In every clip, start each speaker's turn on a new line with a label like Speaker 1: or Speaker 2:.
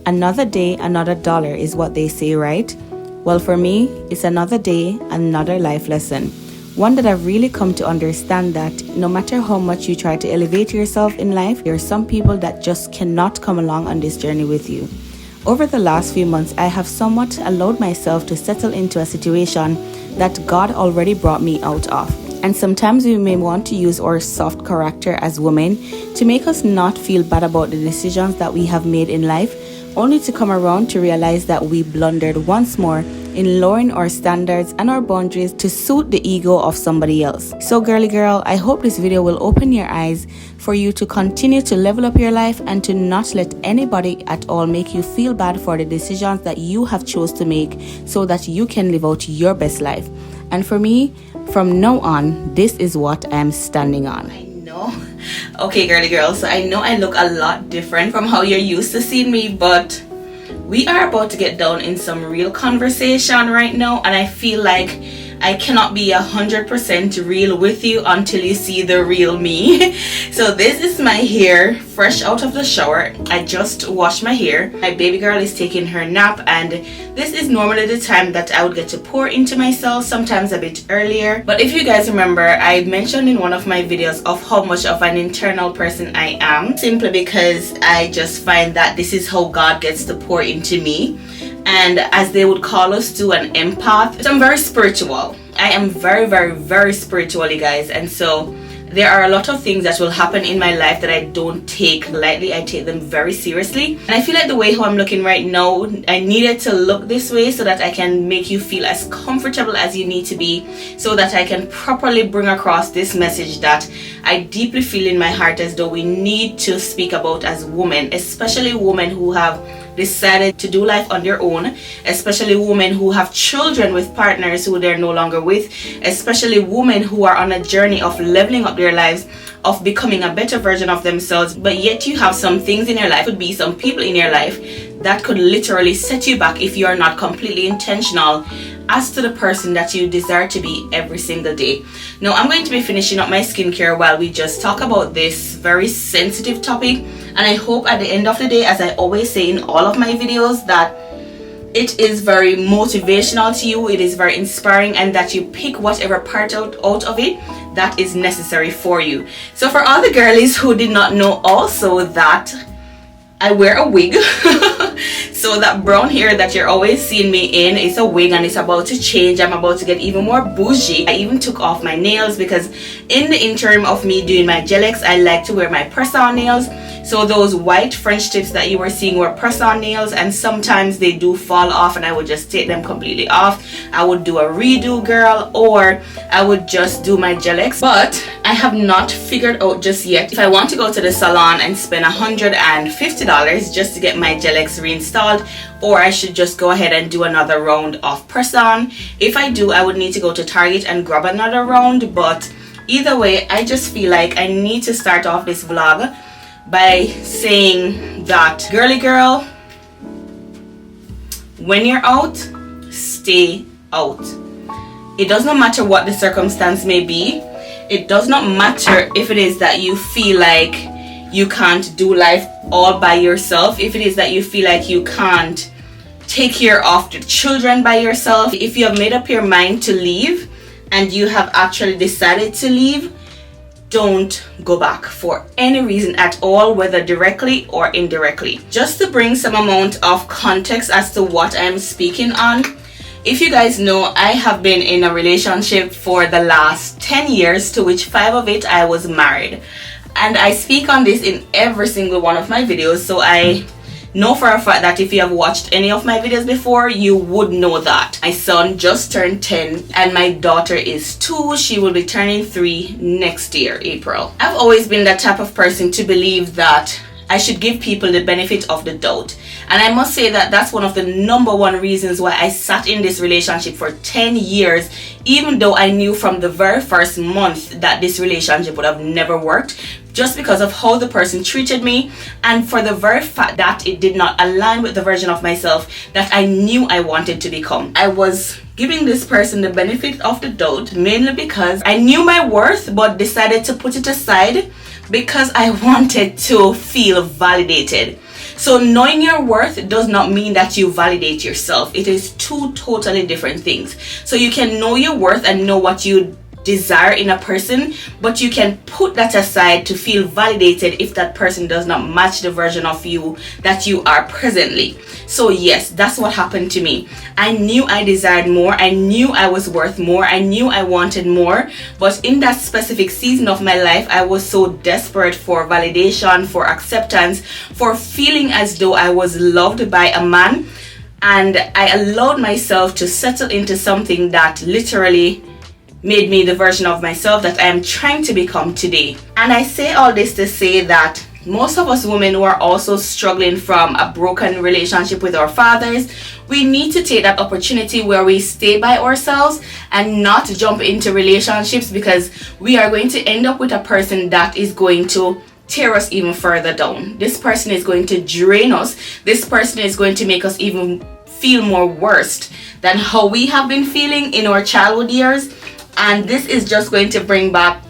Speaker 1: Another day, another dollar is what they say, right? Well, for me, it's another day, another life lesson. One that I've really come to understand that no matter how much you try to elevate yourself in life, there are some people that just cannot come along on this journey with you. Over the last few months, I have somewhat allowed myself to settle into a situation that God already brought me out of. And sometimes we may want to use our soft character as women to make us not feel bad about the decisions that we have made in life, only to come around to realize that we blundered once more in lowering our standards and our boundaries to suit the ego of somebody else. So girly girl, I hope this video will open your eyes for you to continue to level up your life and to not let anybody at all make you feel bad for the decisions that you have chose to make so that you can live out your best life. And for me, from now on, this is what I'm standing on. I know. Okay, girly girl, so I know I look a lot different from how you're used to seeing me, but we are about to get down in some real conversation right now, and I feel like I cannot be 100% real with you until you see the real me. So this is my hair fresh out of the shower. I just washed my hair. My baby girl is taking her nap, and this is normally the time that I would get to pour into myself, sometimes a bit earlier. But if you guys remember, I mentioned in one of my videos of how much of an internal person I am, simply because I just find that this is how God gets to pour into me. And as they would call us to, an empath. So I'm very spiritual. I am very spiritual, you guys. And so there are a lot of things that will happen in my life that I don't take lightly. I take them very seriously. And I feel like the way how I'm looking right now, I needed to look this way so that I can make you feel as comfortable as you need to be, so that I can properly bring across this message that I deeply feel in my heart as though we need to speak about as women, especially women who have decided to do life on their own, especially women who have children with partners who they're no longer with, especially women who are on a journey of leveling up their lives, of becoming a better version of themselves, but yet you have some things in your life, could be some people in your life that could literally set you back if you are not completely intentional as to the person that you desire to be every single day. Now, I'm going to be finishing up my skincare while we just talk about this very sensitive topic, and I hope at the end of the day, as I always say in all of my videos, that it is very motivational to you, it is very inspiring, and that you pick whatever part out of it that is necessary for you. So for all the girlies who did not know also that I wear a wig, so that brown hair that you're always seeing me in is a wig, and it's about to change. I'm about to get even more bougie. I even took off my nails because in the interim of me doing my gel X, I like to wear my press-on nails. So those white French tips that you were seeing were press-on nails, and sometimes they do fall off and I would just take them completely off. I would do a redo, girl, or I would just do my gel X. But I have not figured out just yet if I want to go to the salon and spend $150 just to get my gel X reinstalled, or I should just go ahead and do another round of press-on. If I do, I would need to go to Target and grab another round, but either way, I just feel like I need to start off this vlog by saying that, girly girl, when you're out, stay out. It does not matter what the circumstance may be. It does not matter if it is that you feel like you can't do life all by yourself, if it is that you feel like you can't take care of the children by yourself. If you have made up your mind to leave and you have actually decided to leave, don't go back for any reason at all, whether directly or indirectly. Just to bring some amount of context as to what I'm speaking on, if you guys know, I have been in a relationship for the last 10 years, to which 5 of it I was married. And I speak on this in every single one of my videos, so I know for a fact that if you have watched any of my videos before, you would know that. My son just turned 10 and my daughter is 2. She will be turning 3 next year, April. I've always been that type of person to believe that I should give people the benefit of the doubt. And I must say that that's one of the #1 reasons why I sat in this relationship for 10 years, even though I knew from the very first month that this relationship would have never worked, just because of how the person treated me, and for the very fact that it did not align with the version of myself that I knew I wanted to become. I was giving this person the benefit of the doubt mainly because I knew my worth but decided to put it aside because I wanted to feel validated. So knowing your worth does not mean that you validate yourself. It is two totally different things. So you can know your worth and know what you desire in a person, but you can put that aside to feel validated if that person does not match the version of you that you are presently. So yes, that's what happened to me. I knew I desired more. I knew I was worth more. I knew I wanted more. But in that specific season of my life, I was so desperate for validation, for acceptance, for feeling as though I was loved by a man. And I allowed myself to settle into something that literally made me the version of myself that I am trying to become today. And I say all this to say that most of us women who are also struggling from a broken relationship with our fathers, we need to take that opportunity where we stay by ourselves and not jump into relationships, because we are going to end up with a person that is going to tear us even further down. This person is going to drain us. This person is going to make us even feel more worse than how we have been feeling in our childhood years. And this is just going to bring back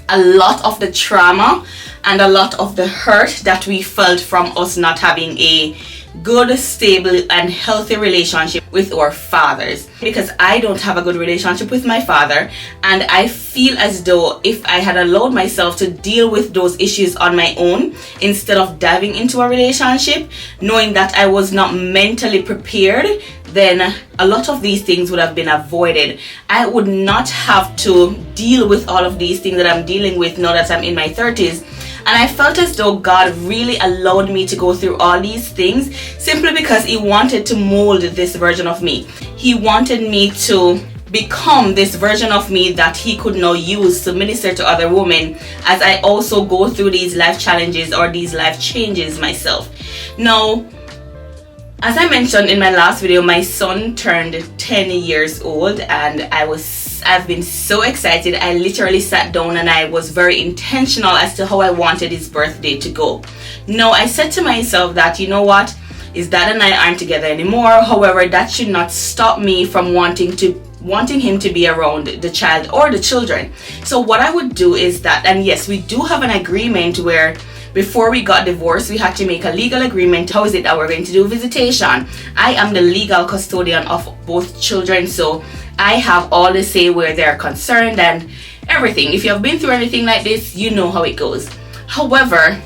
Speaker 1: a lot of the trauma and a lot of the hurt that we felt from us not having a good, stable, and healthy relationship with our fathers. Because I don't have a good relationship with my father, and I feel as though if I had allowed myself to deal with those issues on my own instead of diving into a relationship, knowing that I was not mentally prepared, then a lot of these things would have been avoided. I would not have to deal with all of these things that I'm dealing with now that I'm in my 30s. And I felt as though God really allowed me to go through all these things simply because He wanted to mold this version of me. He wanted me to become this version of me that He could now use to minister to other women as I also go through these life challenges or these life changes myself. Now, as I mentioned in my last video, my son turned 10 years old, and I've been so excited. I literally sat down and I was very intentional as to how I wanted his birthday to go. Now, I said to myself that, you know what, his dad and I aren't together anymore. However, that should not stop me from wanting him to be around the child or the children. So what I would do is that, and yes, we do have an agreement where before we got divorced, we had to make a legal agreement. How is it that we're going to do visitation? I am the legal custodian of both children, so I have all the say where they're concerned and everything. If you have been through anything like this, you know how it goes. However,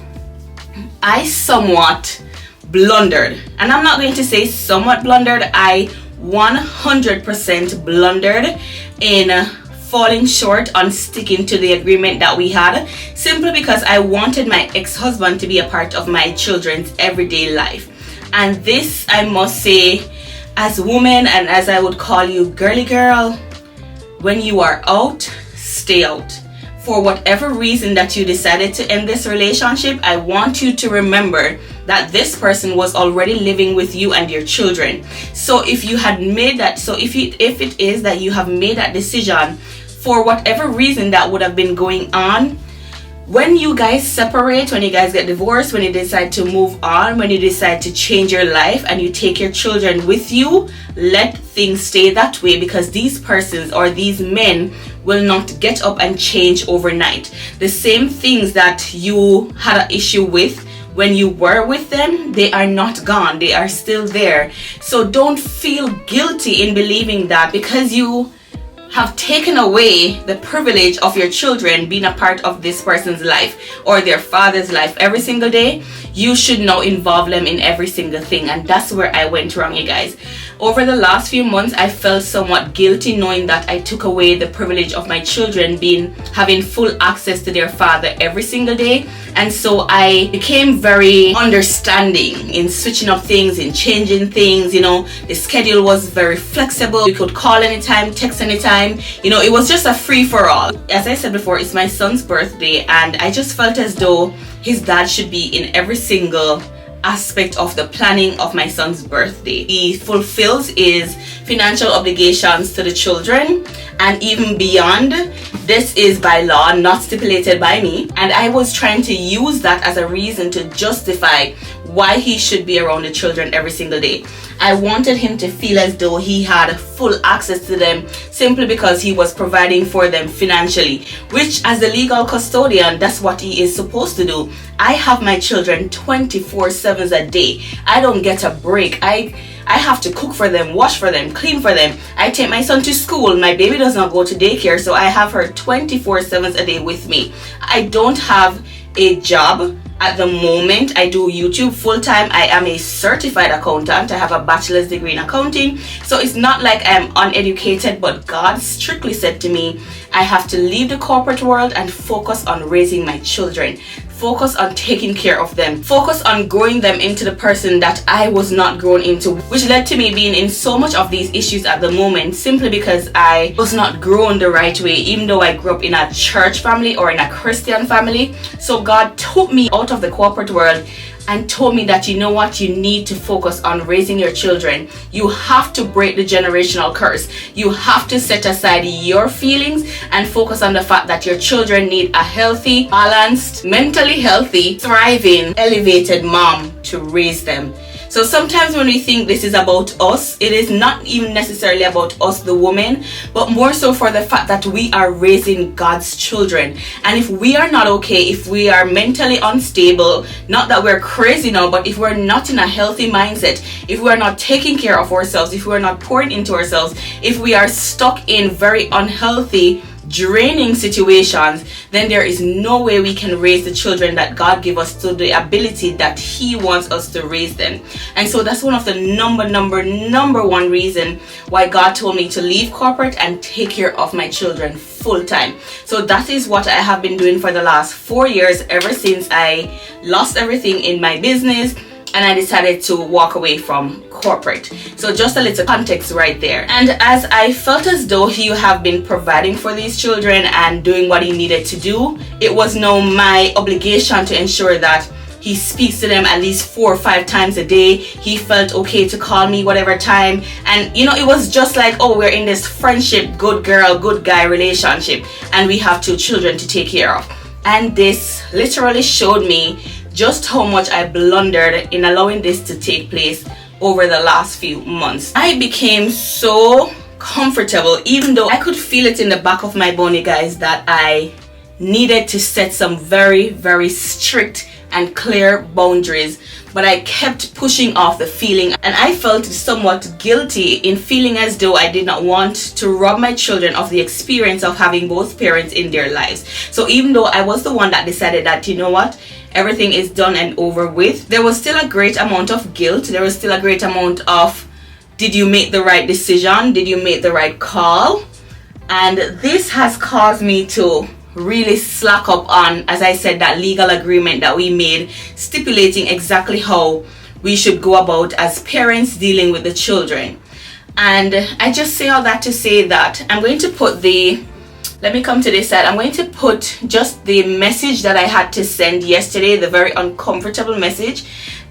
Speaker 1: I somewhat blundered, and I'm not going to say somewhat blundered, I 100% blundered in falling short on sticking to the agreement that we had, simply because I wanted my ex-husband to be a part of my children's everyday life. And this, I must say, as women, and as I would call you, girly girl, when you are out, stay out. For whatever reason that you decided to end this relationship, I want you to remember that this person was already living with you and your children. So if you had made that, if it is that you have made that decision for whatever reason that would have been going on, when you guys separate, when you guys get divorced, when you decide to move on, when you decide to change your life and you take your children with you, let things stay that way, because these persons or these men will not get up and change overnight. The same things that you had an issue with when you were with them, they are not gone. They are still there. So don't feel guilty in believing that because you have taken away the privilege of your children being a part of this person's life or their father's life every single day, you should now involve them in every single thing. And that's where I went wrong, you guys. Over the last few months, I felt somewhat guilty knowing that I took away the privilege of my children having full access to their father every single day. And so I became very understanding in switching up things, in changing things. You know, the schedule was very flexible. You could call anytime, text anytime. You know, it was just a free-for-all. As I said before, it's my son's birthday, and I just felt as though his dad should be in every single aspect of the planning of my son's birthday. He fulfills his financial obligations to the children and even beyond. This is by law, not stipulated by me, and I was trying to use that as a reason to justify why he should be around the children every single day. I wanted him to feel as though he had full access to them simply because he was providing for them financially, which as the legal custodian, that's what he is supposed to do. I have my children 24/7 a day. I don't get a break. I have to cook for them, wash for them, clean for them. I take my son to school. My baby does not go to daycare, so I have her 24/7 a day with me. I don't have a job at the moment. I do YouTube full-time. I am a certified accountant. I have a bachelor's degree in accounting. So it's not like I'm uneducated, but God strictly said to me, I have to leave the corporate world and focus on raising my children. Focus on taking care of them. Focus on growing them into the person that I was not grown into, which led to me being in so much of these issues at the moment simply because I was not grown the right way, even though I grew up in a church family or in a Christian family. So God took me out of the corporate world and told me that, you know what, you need to focus on raising your children. You have to break the generational curse. You have to set aside your feelings and focus on the fact that your children need a healthy, balanced, mentally healthy, thriving, elevated mom to raise them. So sometimes when we think this is about us, it is not even necessarily about us, the women, but more so for the fact that we are raising God's children. And if we are not okay, if we are mentally unstable, not that we're crazy now, but if we're not in a healthy mindset, if we are not taking care of ourselves, if we are not pouring into ourselves, if we are stuck in very unhealthy, draining situations, then there is no way we can raise the children that God gave us to the ability that He wants us to raise them. And so that's one of the number one reason why God told me to leave corporate and take care of my children full time. So that is what I have been doing for the last 4 years, ever since I lost everything in my business and I decided to walk away from corporate. So just a little context right there. And as I felt as though you have been providing for these children and doing what he needed to do, it was now my obligation to ensure that he speaks to them at least 4 or 5 times a day. He felt okay to call me whatever time. And you know, it was just like, oh, we're in this friendship, good girl, good guy relationship, and we have 2 children to take care of. And this literally showed me just how much I blundered in allowing this to take place over the last few months. I became so comfortable, even though I could feel it in the back of my bone, guys, that I needed to set some very strict and clear boundaries, but I kept pushing off the feeling, and I felt somewhat guilty in feeling as though I did not want to rob my children of the experience of having both parents in their lives. So even though I was the one that decided that, you know what, everything is done and over with, there was still a great amount of guilt. There was still a great amount of, did you make the right decision? Did you make the right call? And this has caused me to really slack up on, as I said, that legal agreement that we made, stipulating exactly how we should go about as parents dealing with the children. And I just say all that to say that I'm going to put let me come to this side. I'm going to put just the message that I had to send yesterday, the very uncomfortable message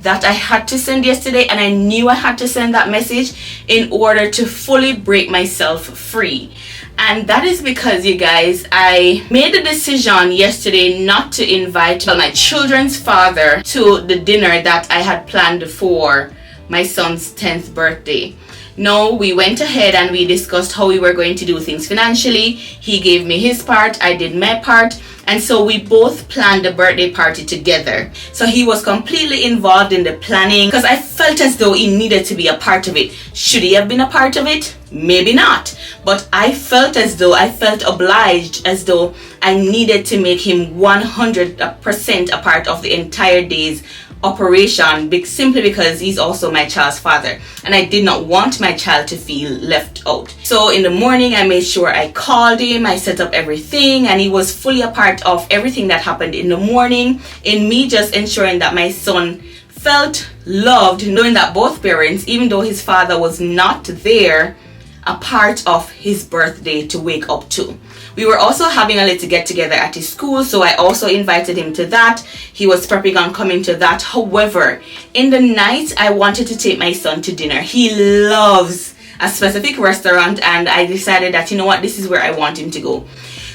Speaker 1: that I had to send yesterday, and I knew I had to send that message in order to fully break myself free. And that is because, you guys, I made the decision yesterday not to invite my children's father to the dinner that I had planned for my son's 10th birthday. No, we went ahead and we discussed how we were going to do things financially. He gave me his part, I did my part, and so we both planned the birthday party together. So he was completely involved in the planning because I felt as though he needed to be a part of it. Should he have been a part of it? Maybe not. But I felt obliged, as though I needed to make him 100% a part of the entire day's operation, simply because he's also my child's father, and I did not want my child to feel left out. So in the morning, I made sure I called him, I set up everything, and he was fully a part of everything that happened in the morning, in me just ensuring that my son felt loved, knowing that both parents, even though his father was not there, a part of his birthday to wake up to. We were also having a little get together at his school, so I also invited him to that. He was prepping on coming to that. However, in the night, I wanted to take my son to dinner. He loves a specific restaurant, and I decided that, you know what, this is where I want him to go.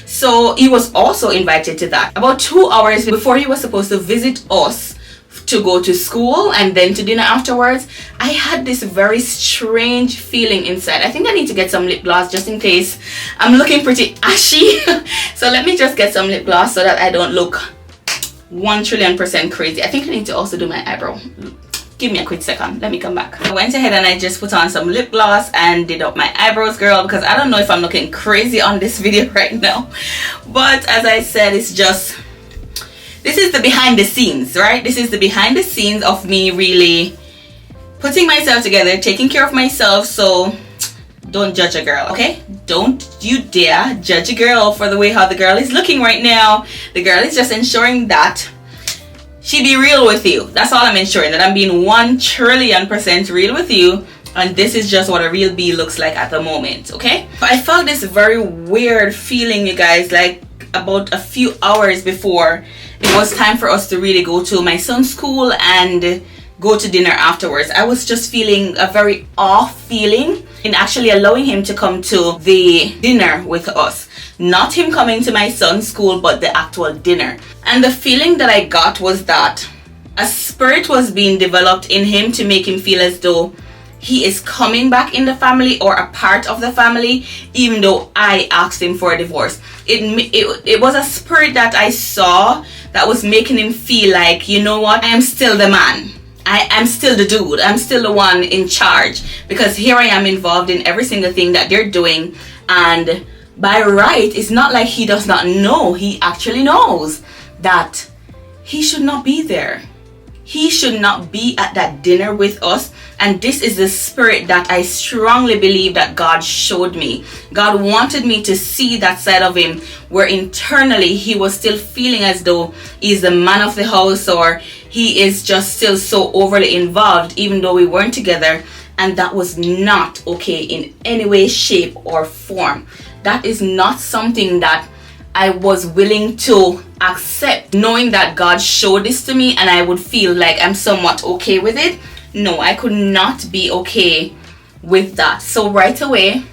Speaker 1: So he was also invited to that. About 2 hours before he was supposed to visit us to go to school and then to dinner afterwards, I had this very strange feeling inside. I think I need to get some lip gloss just in case I'm looking pretty ashy. So let me just get some lip gloss so that I don't look 1,000,000,000% crazy. I think I need to also do my eyebrow. Give me a quick second, let me come back. I went ahead and I just put on some lip gloss and did up my eyebrows, girl, because I don't know if I'm looking crazy on this video right now. But as I said, it's just, this is the behind the scenes, right? This is the behind the scenes of me really putting myself together, taking care of myself. So don't judge a girl, okay? Don't you dare judge a girl for the way how the girl is looking right now. The girl is just ensuring that she be real with you. That's all I'm ensuring, that I'm being 1,000,000,000% real with you. And this is just what a real bee looks like at the moment, okay? I felt this very weird feeling, you guys, like about a few hours before it was time for us to really go to my son's school and go to dinner afterwards. I was just feeling a very off feeling in actually allowing him to come to the dinner with us. Not him coming to my son's school, but the actual dinner. And the feeling that I got was that a spirit was being developed in him to make him feel as though he is coming back in the family or a part of the family, even though I asked him for a divorce. It was a spirit that I saw that was making him feel like, you know what, I am still the man. I'm still the dude. I'm still the one in charge, because here I am involved in every single thing that they're doing. And by right, it's not like he does not know. He actually knows that he should not be there. He should not be at that dinner with us. And this is the spirit that I strongly believe that God showed me. God wanted me to see that side of him, where internally he was still feeling as though he's the man of the house, or he is just still so overly involved, even though we weren't together. And that was not okay in any way, shape, or form. That is not something that I was willing to accept, knowing that God showed this to me and I would feel like I'm somewhat okay with it. No, I could not be okay with that. So right away,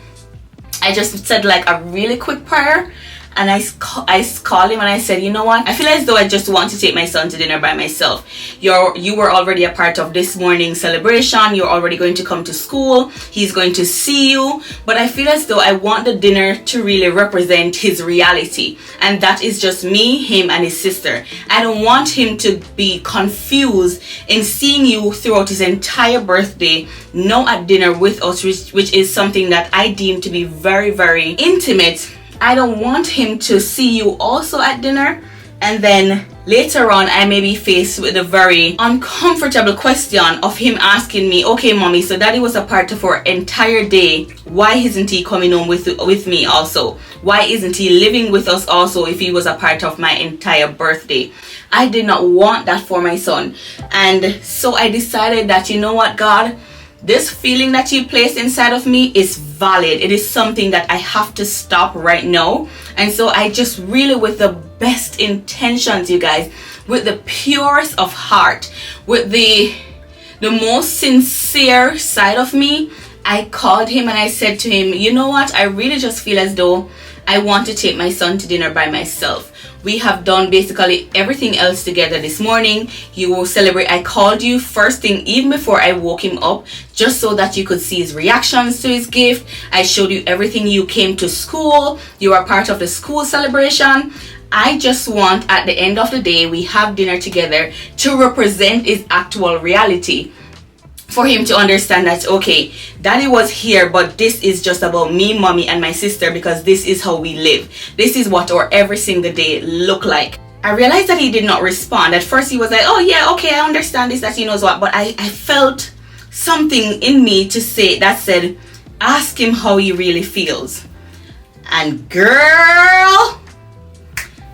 Speaker 1: I just said like a really quick prayer, and I called him and I said, you know what, I feel as though I just want to take my son to dinner by myself. You were already a part of this morning's celebration. You're already going to come to school. He's going to see you. But I feel as though I want the dinner to really represent his reality. And that is just me, him, and his sister. I don't want him to be confused in seeing you throughout his entire birthday, no at dinner with us, which is something that I deem to be very, very intimate. I don't want him to see you also at dinner, and then later on I may be faced with a very uncomfortable question of him asking me, okay mommy, so daddy was a part of our entire day, why isn't he coming home with me also? Why isn't he living with us also if he was a part of my entire birthday? I did not want that for my son. And so I decided that, you know what, God, this feeling that you placed inside of me is valid. It is something that I have to stop right now. And so I just really, with the best intentions, you guys, with the purest of heart, with the most sincere side of me, I called him and I said to him, you know what, I really just feel as though I want to take my son to dinner by myself. We have done basically everything else together this morning. You will celebrate. I called you first thing, even before I woke him up, just so that you could see his reactions to his gift. I showed you everything. You came to school. You are part of the school celebration. I just want, at the end of the day, we have dinner together to represent his actual reality. For him to understand that, okay, daddy was here, but this is just about me, mommy, and my sister, because this is how we live. This is what our every single day look like. I realized that he did not respond. At first he was like, oh yeah, okay, I understand this, that he knows what. But I felt something in me to say that said, ask him how he really feels. And girl,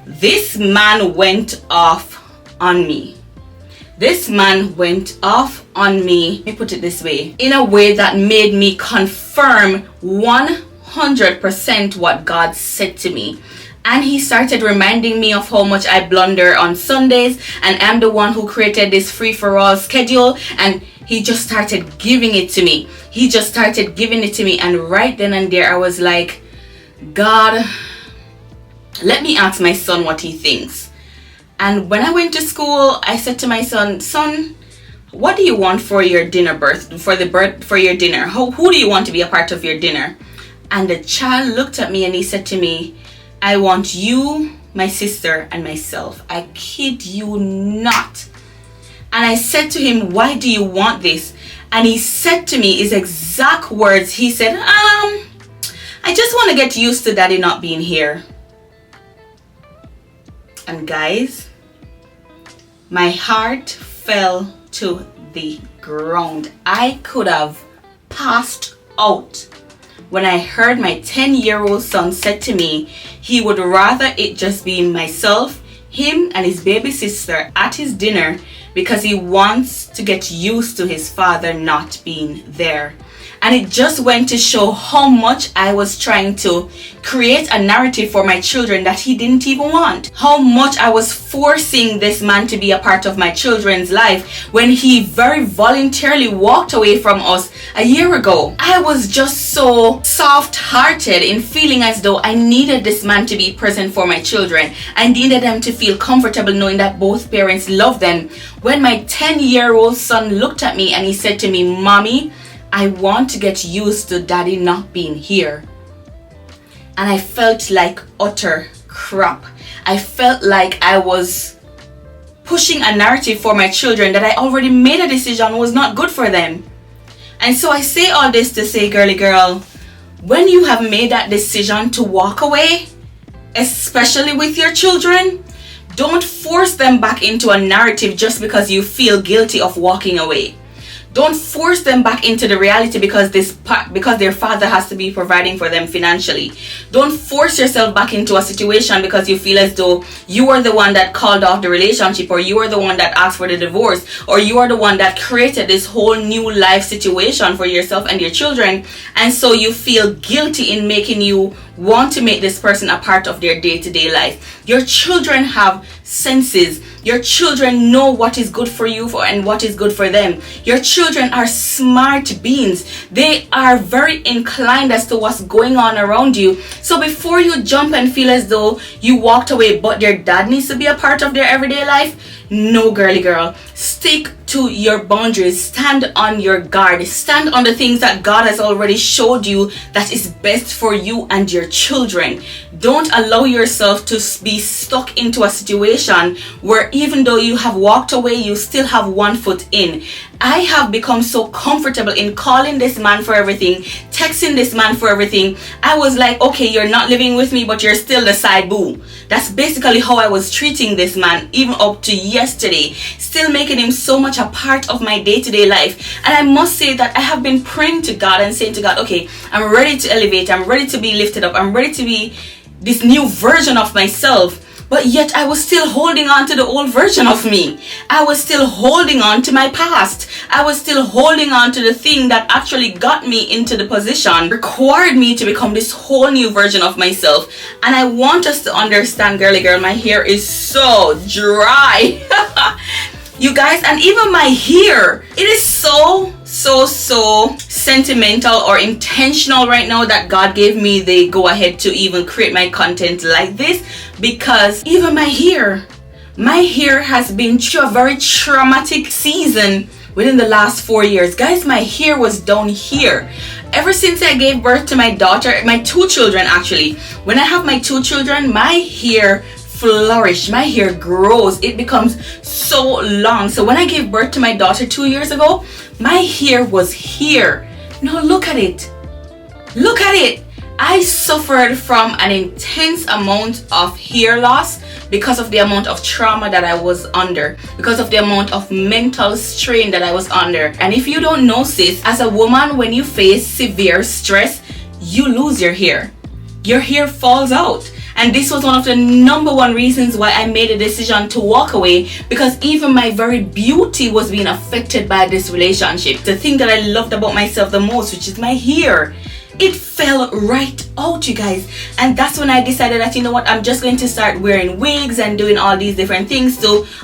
Speaker 1: this man went off on me. This man went off on me, let me put it this way, in a way that made me confirm 100% what God said to me. And he started reminding me of how much I blunder on Sundays, and I'm the one who created this free-for-all schedule, and he just started giving it to me. He just started giving it to me, and right then and there I was like, God, let me ask my son what he thinks. And when I went to school, I said to my son, what do you want for your dinner for your dinner? Who do you want to be a part of your dinner? And the child looked at me and he said to me, I want you, my sister, and myself. I kid you not. And I said to him, why do you want this? And he said to me his exact words. He said, I just want to get used to daddy not being here. And guys, my heart fell to the ground. I could have passed out when I heard my 10-year-old son said to me he would rather it just be myself, him, and his baby sister at his dinner because he wants to get used to his father not being there. And it just went to show how much I was trying to create a narrative for my children that he didn't even want. How much I was forcing this man to be a part of my children's life when he very voluntarily walked away from us a year ago. I was just so soft-hearted in feeling as though I needed this man to be present for my children. I needed them to feel comfortable knowing that both parents love them. When my 10-year-old son looked at me and he said to me, Mommy, I want to get used to daddy not being here. And I felt like utter crap. I felt like I was pushing a narrative for my children that I already made a decision was not good for them. And so I say all this to say, girly girl, when you have made that decision to walk away, especially with your children, don't force them back into a narrative just because you feel guilty of walking away. Don't force them back into the reality because their father has to be providing for them financially. Don't force yourself back into a situation because you feel as though you are the one that called off the relationship, or you are the one that asked for the divorce, or you are the one that created this whole new life situation for yourself and your children, and so you feel guilty in making you want to make this person a part of their day-to-day life. Your children have senses. Your children know what is good for you and what is good for them. Your children are smart beings. They are very inclined as to what's going on around you. So before you jump and feel as though you walked away but their dad needs to be a part of their everyday life, no, girly girl. Stick to your boundaries. Stand on your guard. Stand on the things that God has already showed you that is best for you and your children. Don't allow yourself to be stuck into a situation where even though you have walked away, you still have one foot in. I have become so comfortable in calling this man for everything, texting this man for everything. I was like, okay, you're not living with me, but you're still the side boo. That's basically how I was treating this man, even up to yesterday. Still making him so much a part of my day-to-day life. And I must say that I have been praying to God and saying to God, okay, I'm ready to elevate. I'm ready to be lifted up. I'm ready to be this new version of myself. But yet I was still holding on to the old version of me. I was still holding on to my past. I was still holding on to the thing that actually got me into the position, required me to become this whole new version of myself. And I want us to understand, girly girl, my hair is so dry. You guys, and even my hair, it is so sentimental or intentional right now that God gave me the go ahead to even create my content like this, because even my hair has been through a very traumatic season within the last 4 years. Guys, my hair was down here ever since I gave birth to my daughter, my two children actually. When I have my two children, my hair flourish, my hair grows, it becomes so long. So when I gave birth to my daughter 2 years ago, my hair was here. Now look at it. Look at it. I suffered from an intense amount of hair loss because of the amount of trauma that I was under, because of the amount of mental strain that I was under. And if you don't know, sis, as a woman, when you face severe stress, you lose your hair. Your hair falls out. And this was one of the #1 reasons why I made a decision to walk away, because even my very beauty was being affected by this relationship. The thing that I loved about myself the most, which is my hair, it fell right out, you guys. And that's when I decided that, you know what, I'm just going to start wearing wigs and doing all these different things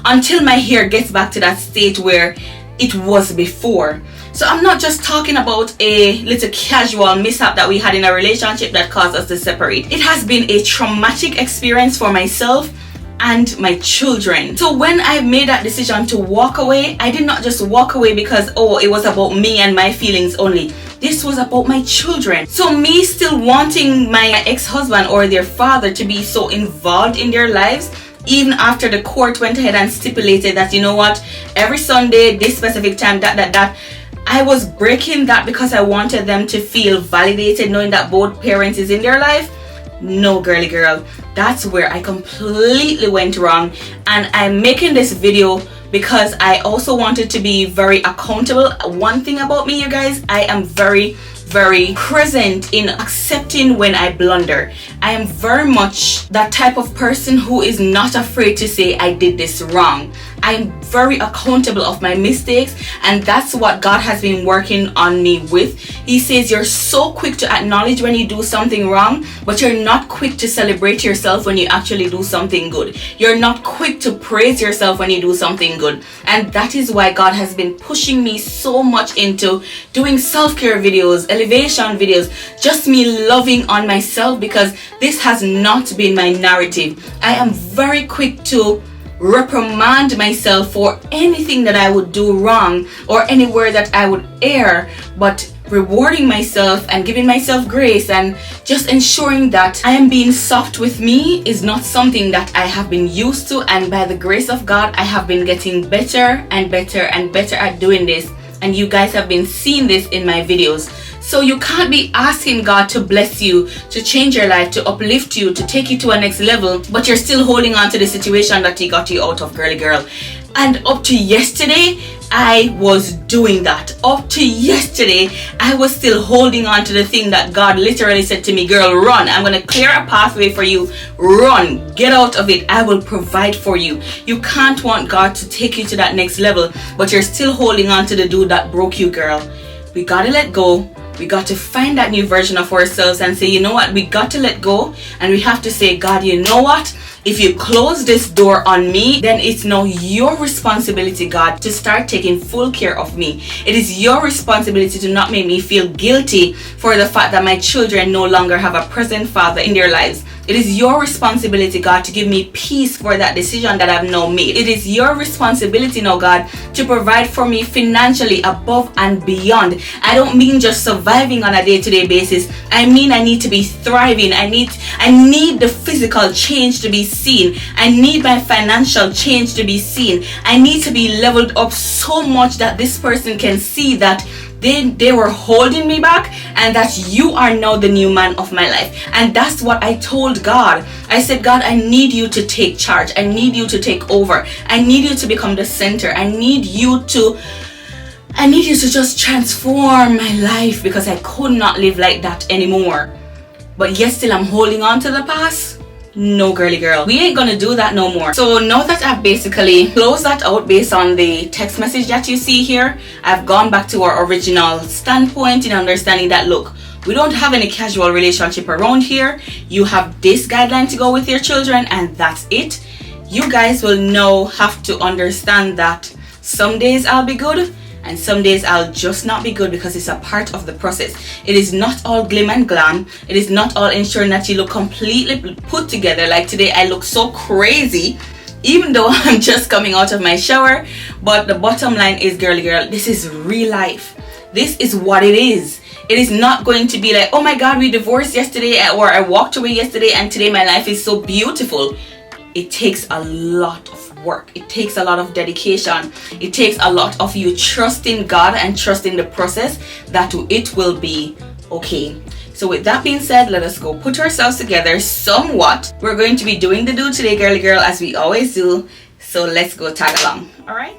Speaker 1: until my hair gets back to that state where it was before. So I'm not just talking about a little casual mishap that we had in a relationship that caused us to separate. It has been a traumatic experience for myself and my children. So when I made that decision to walk away, I did not just walk away because, oh, it was about me and my feelings only. This was about my children. So me still wanting my ex-husband or their father to be so involved in their lives, even after the court went ahead and stipulated that, you know what, every Sunday, this specific time, that, I was breaking that because I wanted them to feel validated knowing that both parents is in their life. No, girly girl, that's where I completely went wrong. And I'm making this video because I also wanted to be very accountable. One thing about me, you guys, I am very present in accepting when I blunder. I am very much that type of person who is not afraid to say I did this wrong. I am very accountable of my mistakes, and that's what God has been working on me with. He says you're so quick to acknowledge when you do something wrong, but you're not quick to celebrate yourself when you actually do something good. You're not quick to praise yourself when you do something good. And that is why God has been pushing me so much into doing self-care videos, elevation videos, just me loving on myself, because this has not been my narrative. I am very quick to reprimand myself for anything that I would do wrong or anywhere that I would err, but rewarding myself and giving myself grace and just ensuring that I am being soft with me is not something that I have been used to. And by the grace of God, I have been getting better and better and better at doing this, and you guys have been seeing this in my videos. So you can't be asking God to bless you, to change your life, to uplift you, to take you to a next level, but you're still holding on to the situation that He got you out of, girly girl. And up to yesterday, I was doing that. Up to yesterday, I was still holding on to the thing that God literally said to me, girl, run. I'm going to clear a pathway for you. Run. Get out of it. I will provide for you. You can't want God to take you to that next level, but you're still holding on to the dude that broke you, girl. We got to let go. We got to find that new version of ourselves and say, you know what, we got to let go. And we have to say, God, you know what? If you close this door on me, then it's now your responsibility, God, to start taking full care of me. It is your responsibility to not make me feel guilty for the fact that my children no longer have a present father in their lives. It is your responsibility, God, to give me peace for that decision that I've now made. It is your responsibility now, God, to provide for me financially above and beyond. I don't mean just surviving on a day-to-day basis. I mean I need to be thriving. I need the physical change to be seen. I need my financial change to be seen. I need to be leveled up so much that this person can see that they were holding me back, and that you are now the new man of my life. And that's what I told God. I said, God, I need you to take charge. I need you to take over. I need you to become the center. I need you to just transform my life, because I could not live like that anymore. But yes, still I'm holding on to the past. No, girly girl, we ain't gonna do that no more. So now that I've basically closed that out based on the text message that you see here, I've gone back to our original standpoint in understanding that, look, we don't have any casual relationship around here. You have this guideline to go with your children, and that's it. You guys will now have to understand that some days I'll be good and some days I'll just not be good, because it's a part of the process. It is not all glim and glam. It is not all ensuring that you look completely put together. Like today, I look so crazy, even though I'm just coming out of my shower. But the bottom line is, girly girl, this is real life. This is what it is. It is not going to be like, oh my God, we divorced yesterday, or I walked away yesterday and today my life is so beautiful. It takes a lot of work. It takes a lot of dedication. It takes a lot of you trusting God and trusting the process that it will be okay. So with that being said, let us go put ourselves together somewhat. We're going to be doing the do today, girly girl, as we always do. So let's go tag along. All right.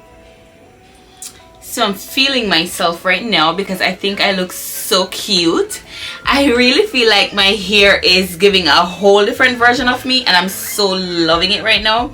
Speaker 1: So I'm feeling myself right now because I think I look so cute. I really feel like my hair is giving a whole different version of me, and I'm so loving it right now.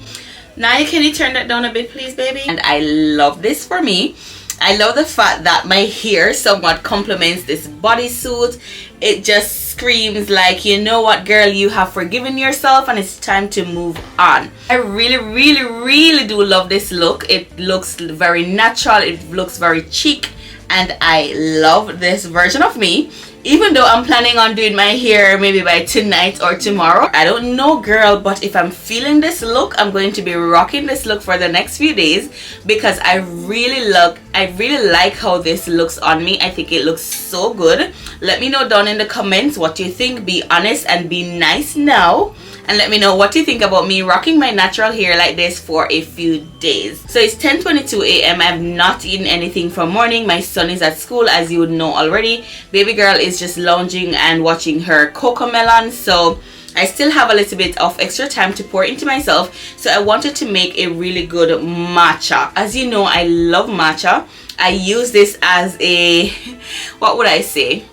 Speaker 1: Now, can you turn that down a bit, please, baby? And I love this for me. I love the fact that my hair somewhat complements this bodysuit. It just screams like, you know what, girl, you have forgiven yourself and it's time to move on. I really do love this look. It looks very natural. It looks very chic, and I love this version of me. Even though I'm planning on doing my hair maybe by tonight or tomorrow. I don't know, girl, but if I'm feeling this look, I'm going to be rocking this look for the next few days because I really like how this looks on me. I think it looks so good. Let me know down in the comments what you think. Be honest and be nice now. And let me know what you think about me rocking my natural hair like this for a few days. So it's 10:22 a.m. I have not eaten anything from morning. My son is at school, as you would know already. Baby girl is just lounging and watching her cocomelon. So I still have a little bit of extra time to pour into myself. So I wanted to make a really good matcha. As you know, I love matcha. I use this as a, what would I say?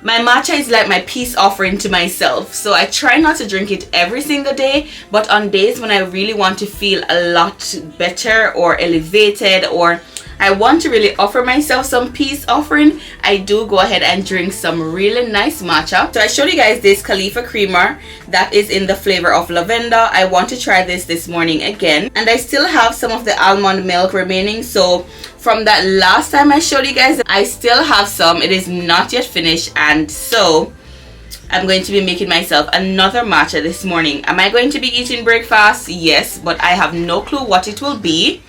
Speaker 1: My matcha is like my peace offering to myself. So I try not to drink it every single day, but on days when I really want to feel a lot better or elevated, or I want to really offer myself some peace offering, I do go ahead and drink some really nice matcha. So I showed you guys this Khalifa creamer that is in the flavor of lavender. I want to try this morning again, and I still have some of the almond milk remaining. So from that last time I showed you guys, I still have some. It is not yet finished, and so I'm going to be making myself another matcha this morning. Am I going to be eating breakfast? Yes, but I have no clue what it will be.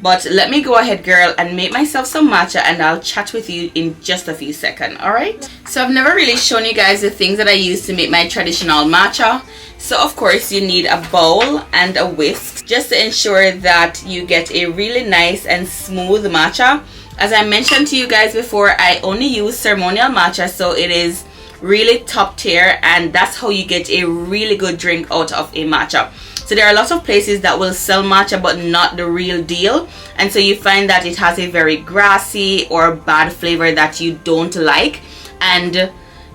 Speaker 1: But let me go ahead, girl, and make myself some matcha, and I'll chat with you in just a few seconds. Alright, so I've never really shown you guys the things that I use to make my traditional matcha. So of course you need a bowl and a whisk just to ensure that you get a really nice and smooth matcha. As I mentioned to you guys before, I only use ceremonial matcha, so it is really top tier, and that's how you get a really good drink out of a matcha. So there are lots of places that will sell matcha but not the real deal, and so you find that it has a very grassy or bad flavor that you don't like, and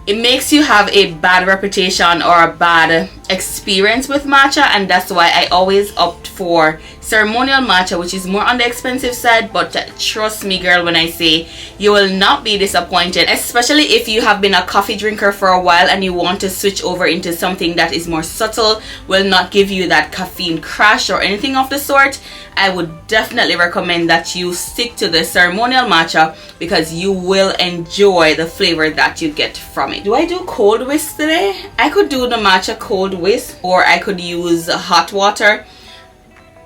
Speaker 1: it makes you have a bad reputation or a bad experience with matcha. And that's why I always opt for ceremonial matcha, which is more on the expensive side, but trust me, girl, when I say you will not be disappointed, especially if you have been a coffee drinker for a while and you want to switch over into something that is more subtle, will not give you that caffeine crash or anything of the sort. I would definitely recommend that you stick to the ceremonial matcha because you will enjoy the flavor that you get from it. Do I do cold whisk today? I could do the matcha cold whisk, or I could use hot water.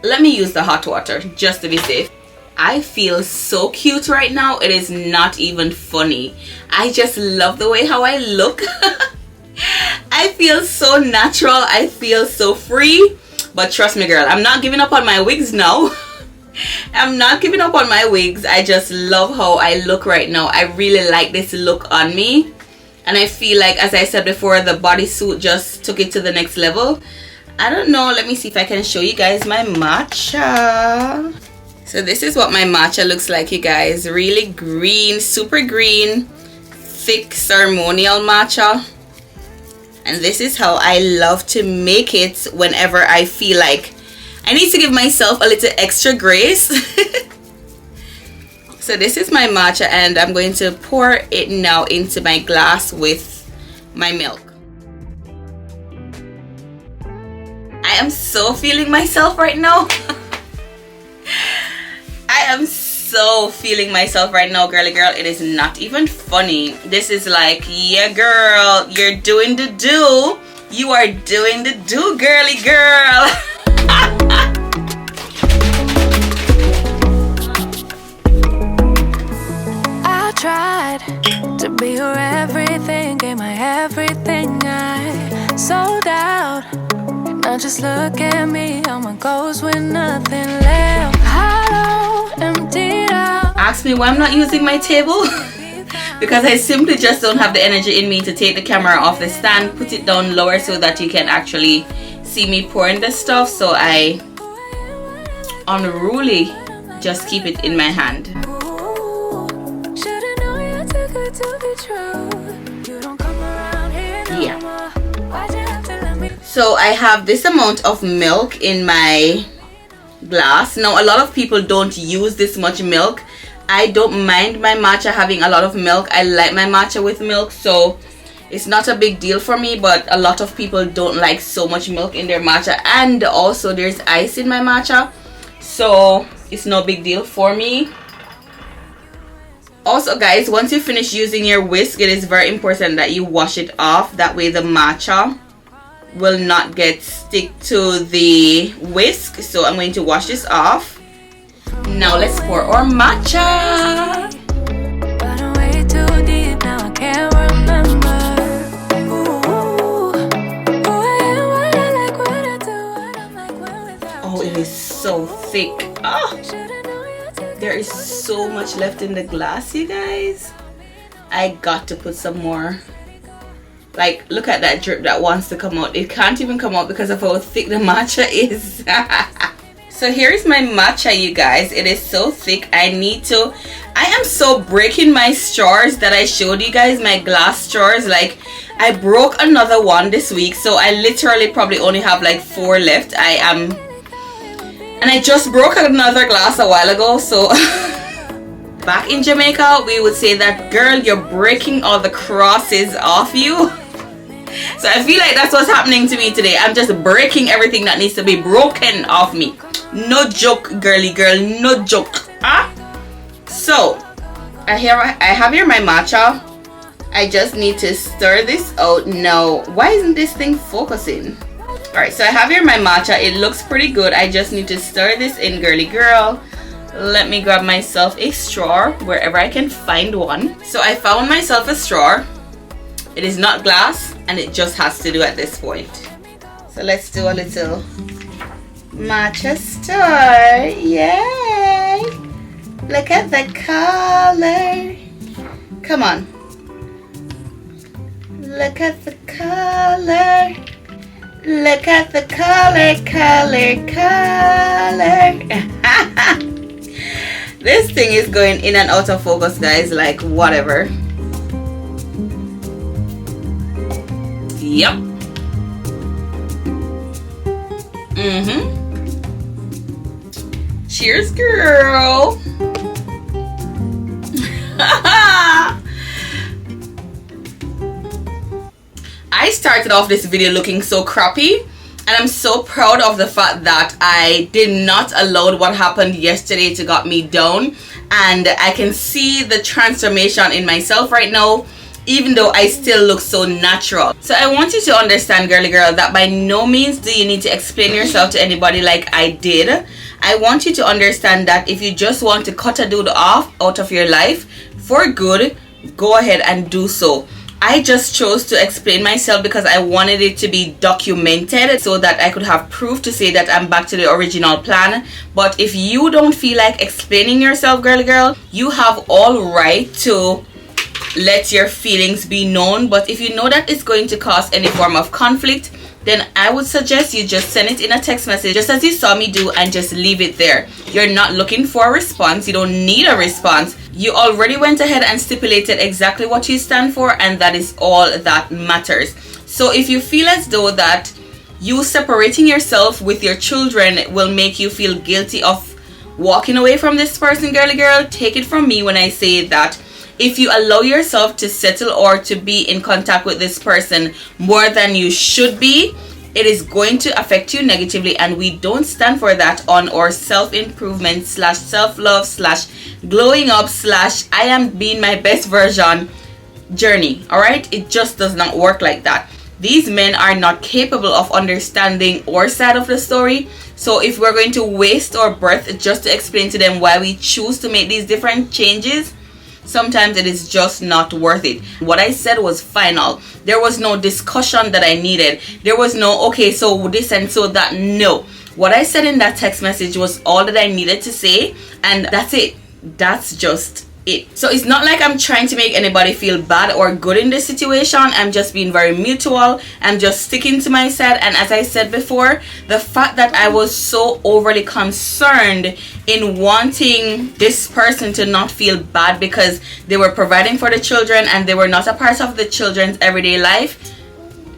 Speaker 1: Let me use the hot water just to be safe. I feel so cute right now. It is not even funny. I just love the way how I look. I feel so natural. I feel so free. But trust me, girl, I'm not giving up on my wigs now. I'm not giving up on my wigs. I just love how I look right now. I really like this look on me. And I feel like, as I said before, the bodysuit just took it to the next level. I don't know. Let me see if I can show you guys my matcha. So this is what my matcha looks like, you guys. Really green, super green, thick ceremonial matcha. And this is how I love to make it whenever I feel like I need to give myself a little extra grace. So this is my matcha, and I'm going to pour it now into my glass with my milk. I am so feeling myself right now. I am so feeling myself right now, girly girl. It is not even funny. This is like, yeah, girl, you're doing the do. You are doing the do, girly girl.
Speaker 2: I tried to be your everything, gave my everything. I sold out. Now just look at me, I'm a ghost with nothing left. Hollow, emptied out.
Speaker 1: Ask me why I'm not using my table. Because I simply just don't have the energy in me to take the camera off the stand, put it down lower so that you can actually see me pouring the stuff. So I unruly just keep it in my hand. Yeah. So I have this amount of milk in my glass. Now a lot of people don't use this much milk. I don't mind my matcha having a lot of milk. I like my matcha with milk, so it's not a big deal for me. But a lot of people don't like so much milk in their matcha, and also there's ice in my matcha, so it's no big deal for me. Also guys, once you finish using your whisk, it is very important that you wash it off. That way the matcha will not get stick to the whisk. So I'm going to wash this off. Now let's pour our matcha. Oh, it is so thick. Oh, there is so much left in the glass, you guys. I got to put some more. Like, look at that drip that wants to come out. It can't even come out because of how thick the matcha is. So here is my matcha, you guys. It is so thick. I am so breaking my straws that I showed you guys, my glass straws. Like, I broke another one this week, so I literally probably only have like 4 left. And I just broke another glass a while ago. So back in Jamaica, we would say that, girl, you're breaking all the crosses off you. So I feel like that's what's happening to me today. I'm just breaking everything that needs to be broken off me. No joke, girly girl, no joke. So I have here my matcha. I just need to stir this out. No, why isn't this thing focusing? Alright, so I have here my matcha. It looks pretty good. I just need to stir this in, girly girl. Let me grab myself a straw wherever I can find one. So I found myself a straw. It is not glass, and it just has to do at this point. So let's do a little matcha stir. Yay! Look at the color. Come on. Look at the color. Look at the color, color, color. This thing is going in and out of focus, guys, like whatever. Yep. Cheers, girl. I started off this video looking so crappy, and I'm so proud of the fact that I did not allow what happened yesterday to get me down, and I can see the transformation in myself right now, even though I still look so natural. So I want you to understand, girly girl, that by no means do you need to explain yourself to anybody like I did. I want you to understand that if you just want to cut a dude off out of your life for good, go ahead and do so. I just chose to explain myself because I wanted it to be documented so that I could have proof to say that I'm back to the original plan. But if you don't feel like explaining yourself, girly girl, you have all right to let your feelings be known. But if you know that it's going to cause any form of conflict, then I would suggest you just send it in a text message, just as you saw me do, and just leave it there. You're not looking for a response. You don't need a response. You already went ahead and stipulated exactly what you stand for, and that is all that matters. So if you feel as though that you separating yourself with your children will make you feel guilty of walking away from this person, girly girl, take it from me when I say that if you allow yourself to settle or to be in contact with this person more than you should be, it is going to affect you negatively, and we don't stand for that on our self-improvement / self-love / glowing up / I am being my best version journey. All right, it just does not work like that. These men are not capable of understanding our side of the story. So if we're going to waste our breath just to explain to them why we choose to make these different changes, sometimes it is just not worth it. What I said was final. There was no discussion that I needed. There was no, okay, so this and so that. No. What I said in that text message was all that I needed to say, and that's it. That's just it. So it's not like I'm trying to make anybody feel bad or good in this situation. I'm just being very mutual. I'm just sticking to my side. And as I said before, the fact that I was so overly concerned in wanting this person to not feel bad because they were providing for the children and they were not a part of the children's everyday life.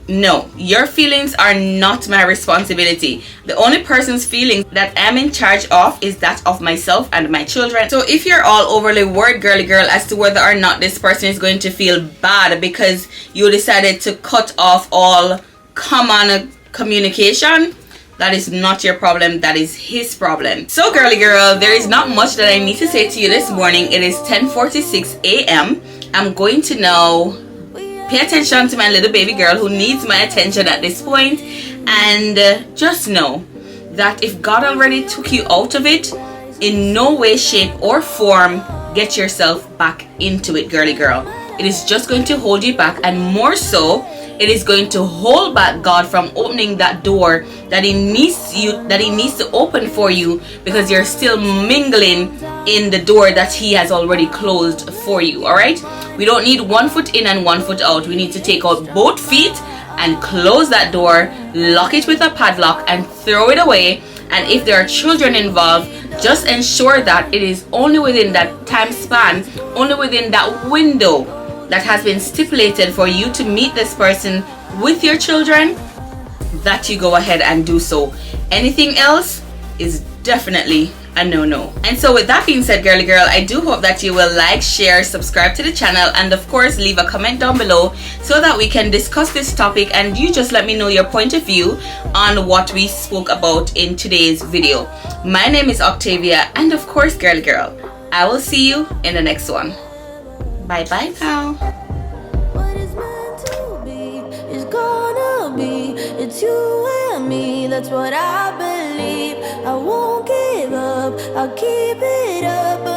Speaker 1: No, your feelings are not my responsibility. The only person's feelings that I'm in charge of is that of myself and my children. So if you're all overly worried, girly girl, as to whether or not this person is going to feel bad because you decided to cut off all common communication, That is not your problem. That is his problem. So girly girl, there is not much that I need to say to you this morning. It is 10:46 a.m. I'm going to now pay attention to my little baby girl who needs my attention at this point. And just know that if God already took you out of it, in no way, shape, or form, get yourself back into it, girly girl. It is just going to hold you back, and more so, it is going to hold back God from opening that door that he needs to open for you, because you're still mingling in the door that he has already closed for you. All right, we don't need 1 foot in and 1 foot out. We need to take out both feet and close that door, lock it with a padlock, and throw it away. And if there are children involved, just ensure that it is only within that time span, only within that window that has been stipulated for you to meet this person with your children, that you go ahead and do so. Anything else is definitely a no-no. And so with that being said, girly girl, I do hope that you will like, share, subscribe to the channel, and of course leave a comment down below so that we can discuss this topic, and you just let me know your point of view on what we spoke about in today's video. My name is Octavia, and of course, girly girl, I will see you in the next one. Bye bye now.
Speaker 2: What is meant to be is gonna be. It's you and me, that's what I believe. I won't give up, I'll keep it up.